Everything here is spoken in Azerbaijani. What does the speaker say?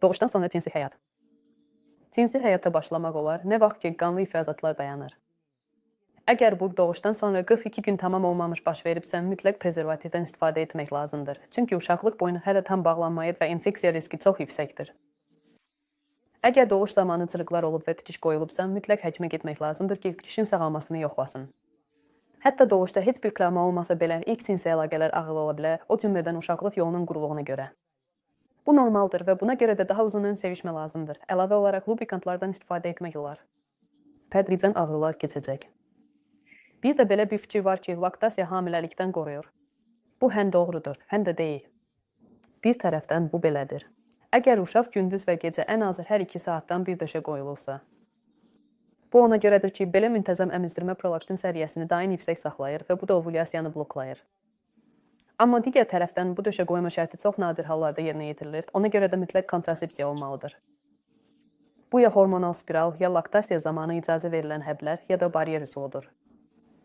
Doğuşdan sonra cinsi həyat. Cinsi həyata başlamaq olar, nə vaxt ki, qanlı ifrazatlar dayanır. Əgər bu doğuşdan sonra 42 gün tamam olmamış baş veribsə, mütləq prezervativdən istifadə etmək lazımdır. Çünki uşaqlıq boyu hələ tam bağlanmayıb və infeksiya riski çox yüksəkdir. Əgər doğuş zamanı cırıqlar olub və tikiş qoyulubsa, mütləq həkimə getmək lazımdır ki, tikişin sağalmasını yoxlasın. Hətta doğuşda heç bir travma olmasa belə ilk cinsi əlaqələr ağır ola bilər, o cümlədən uşaqlıq yolunun quruluğuna görə. Bu normaldır və buna görə də daha uzun ön sevişmə lazımdır. Əlavə olaraq lubrikantlardan istifadə etmək olar. Tədricən ağrılar keçəcək. Bir də belə bir fikir var ki, laktasiya hamiləlikdən qoruyur. Bu həm doğrudur, həm də deyil. Bir tərəfdən bu belədir. Əgər uşaq gündüz və gecə ən azı hər 2 saatdan bir döşə qoyulursa. Bu ona görədir ki, belə müntəzəm əmizdirmə prolaktin səviyyəsini daim yüksək saxlayır və bu da ovulyasiyanı bloklayır. Amma digər tərəfdən bu döşə qoyma şərti çox nadir hallarda yerinə yetirilir, ona görə də mütləq kontrasepsiya olmalıdır. Bu ya hormonal spiral, ya laktasiya zamanı icazə verilən həblər, ya da baryer üsuludur.